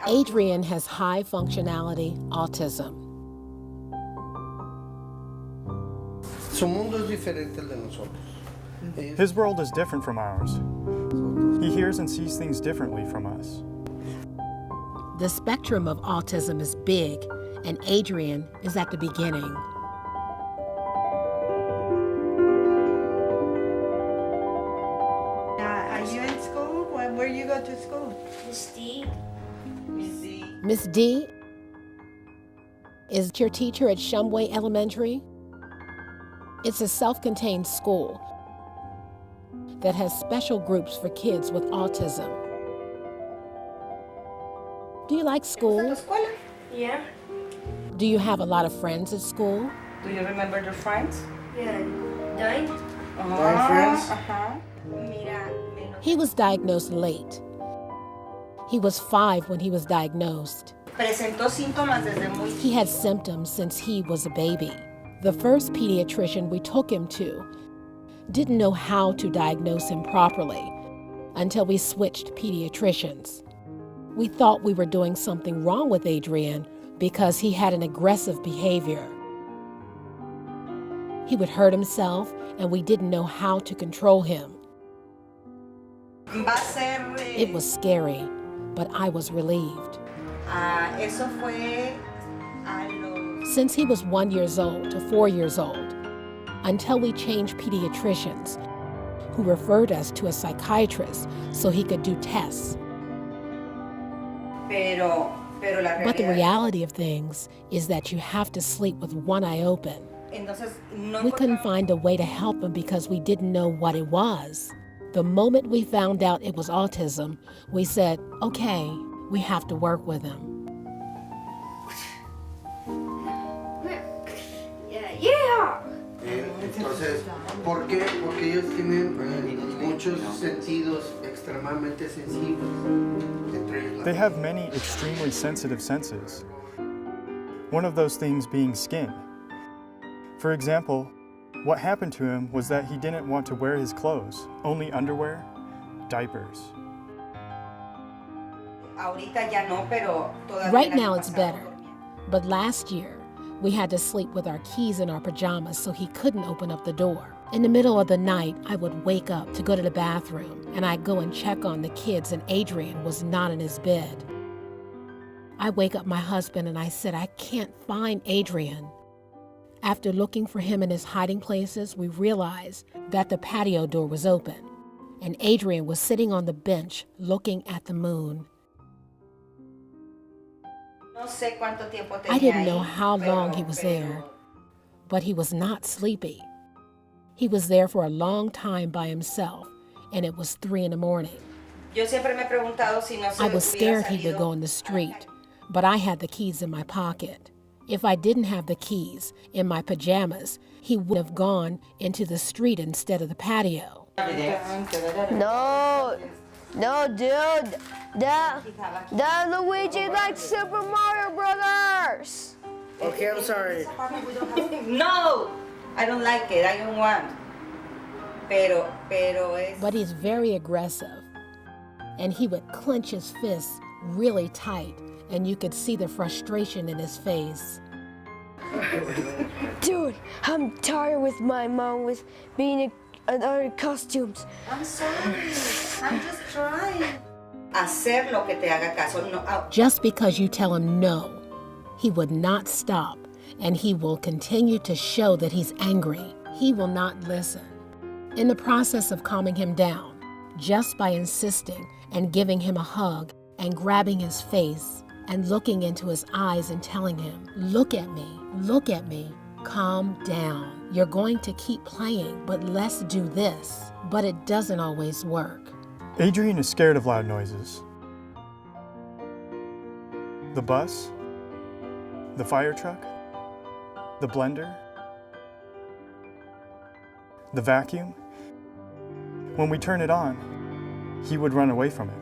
Adrian has high functionality autism. Su mundo es diferente al de nosotros. His world is different from ours. He hears and sees things differently from us. The spectrum of autism is big, and Adrian is at the beginning. Are you in school? Where you go to school? Miss D. Miss D is your teacher at Shumway Elementary. It's a self-contained school that has special groups for kids with autism. Do you like school? Yeah. Do you have a lot of friends at school? Do you remember your friends? Yeah. 9. My friends? He was diagnosed late. He was 5 when he was diagnosed. He had symptoms since he was a baby. The first pediatrician we took him to didn't know how to diagnose him properly until we switched pediatricians. We thought we were doing something wrong with Adrian because he had an aggressive behavior. He would hurt himself, and we didn't know how to control him. It was scary, but I was relieved. Since he was 1 year old to 4 years old, until we changed pediatricians, who referred us to a psychiatrist so he could do tests. But the reality of things is that you have to sleep with one eye open. We couldn't find a way to help him because we didn't know what it was. The moment we found out it was autism, we said, okay, we have to work with him. Yeah. Entonces, ¿por qué? Porque ellos tienen muchos sentidos extremadamente sensibles. They have many extremely sensitive senses. One of those things being skin. For example, what happened to him was that he didn't want to wear his clothes, only underwear, diapers. Right now it's better, but last year we had to sleep with our keys in our pajamas so he couldn't open up the door. In the middle of the night, I would wake up to go to the bathroom, and I'd go and check on the kids, and Adrian was not in his bed. I wake up my husband and I said, I can't find Adrian. After looking for him in his hiding places, we realized that the patio door was open, and Adrian was sitting on the bench looking at the moon. I didn't know how long he was there, but he was not sleepy. He was there for a long time by himself, and it was 3 in the morning. I was scared he would go in the street, but I had the keys in my pocket. If I didn't have the keys in my pajamas, he would have gone into the street instead of the patio. No, dude. That Luigi likes Super Mario Brothers. Okay, I'm sorry. No, I don't like it. I don't want. But he's very aggressive, and he would clench his fists really tight, and you could see the frustration in his face. Dude, I'm tired with my mom with being in other costumes. I'm sorry. I'm just trying. Hacer lo que te haga caso. No. Just because you tell him no, he would not stop, and he will continue to show that he's angry. He will not listen. In the process of calming him down, just by insisting and giving him a hug and grabbing his face and looking into his eyes and telling him, look at me, calm down. You're going to keep playing, but let's do this. But it doesn't always work. Adrian is scared of loud noises. The bus, the fire truck, the blender, the vacuum. When we turn it on, he would run away from it.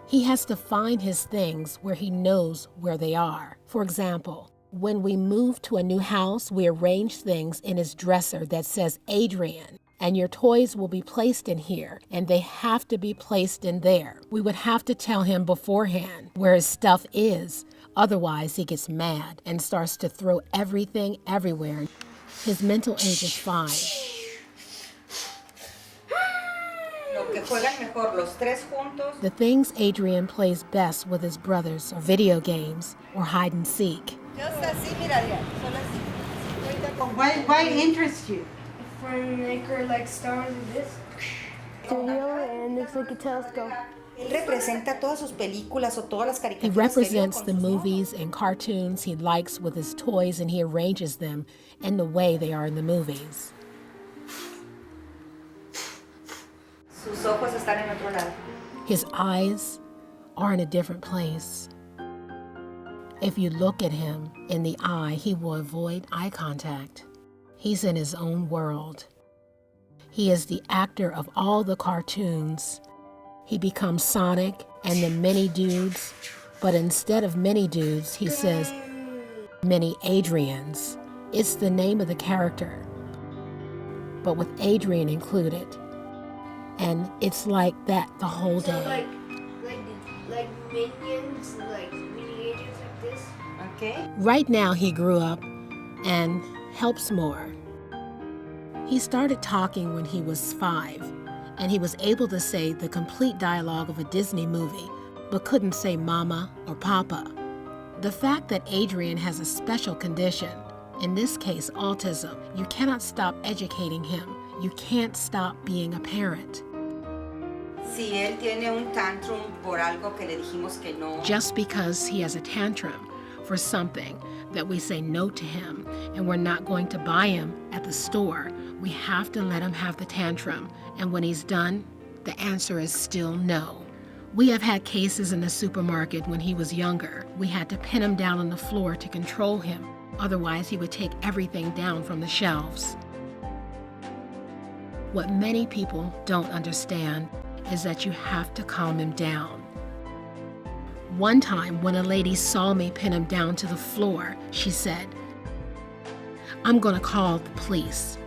He has to find his things where he knows where they are. For example, when we move to a new house, we arrange things in his dresser that says Adrian, and your toys will be placed in here, and they have to be placed in there. We would have to tell him beforehand where his stuff is. Otherwise, he gets mad and starts to throw everything everywhere. His mental age is 5. The things Adrian plays best with his brothers are video games or hide and seek. Why interests you? When they could like stars with this. Studio and it's like a telescope. Él representa todas sus películas o todas las He caricaturas que vio represents con the sus movies and cartoons he likes with his toys, and he arranges them in the way they are in the movies. Sus ojos están en otro lado. His eyes are in a different place. If you look at him in the eye, he will avoid eye contact. He's in his own world. He is the actor of all the cartoons. He becomes Sonic and the mini dudes, but instead of mini dudes, he says mini Adrians. It's the name of the character, but with Adrian included. And it's like that the whole day. Like minions, like mini agents like this. Okay. Right now he grew up and helps more. He started talking when he was 5, and he was able to say the complete dialogue of a Disney movie, but couldn't say mama or papa. The fact that Adrian has a special condition, in this case autism, you cannot stop educating him. You can't stop being a parent. Si él tiene un tantrum por algo que le dijimos que no. Just because he has a tantrum for something that we say no to him and we're not going to buy him at the store, we have to let him have the tantrum. And when he's done, the answer is still no. We have had cases in the supermarket when he was younger. We had to pin him down on the floor to control him. Otherwise, he would take everything down from the shelves. What many people don't understand is that you have to calm him down. One time, when a lady saw me pin him down to the floor, she said, "I'm gonna call the police."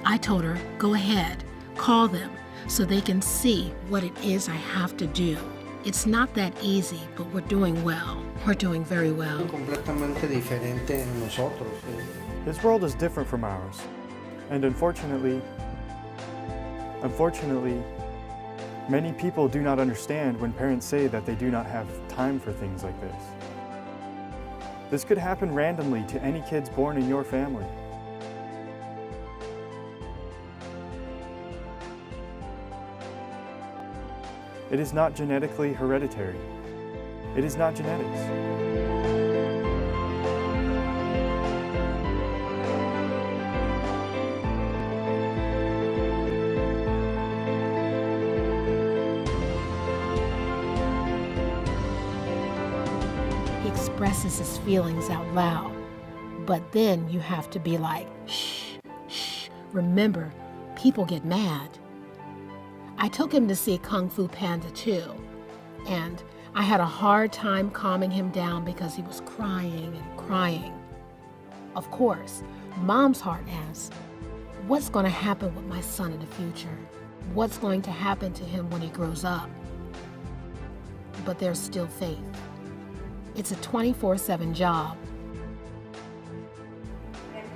I told her, "Go ahead, call them so they can see what it is I have to do. It's not that easy, but we're doing well. We're doing very well." Completamente diferente en nosotros. His world is different from ours, and unfortunately, many people do not understand when parents say that they do not have time for things like this. This could happen randomly to any kids born in your family. It is not genetically hereditary. It is not genetics. He expresses his feelings out loud, but then you have to be like, shh, shh. Remember, people get mad. I took him to see Kung Fu Panda 2, and I had a hard time calming him down because he was crying and crying. Of course, Mom's heart asks, what's going to happen with my son in the future? What's going to happen to him when he grows up? But there's still faith. It's a 24/7 job.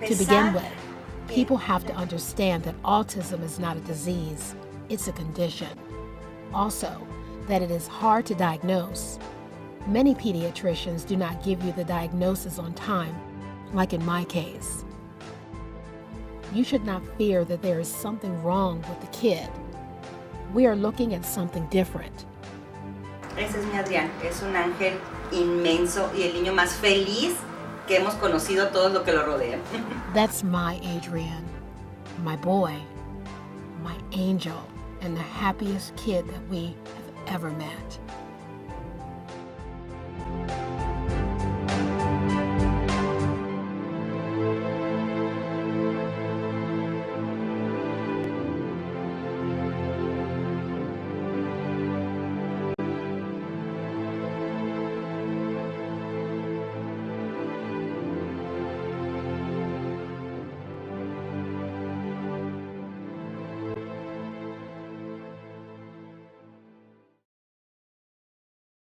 To begin with, people have to understand that autism is not a disease, it's a condition. Also, that it is hard to diagnose. Many pediatricians do not give you the diagnosis on time, like in my case. You should not fear that there is something wrong with the kid. We are looking at something different. Ese es mi Adrián, es un ángel inmenso y el niño más feliz que hemos conocido todos los que lo rodean. That's my Adrian, my boy, my angel, and the happiest kid that we have ever met.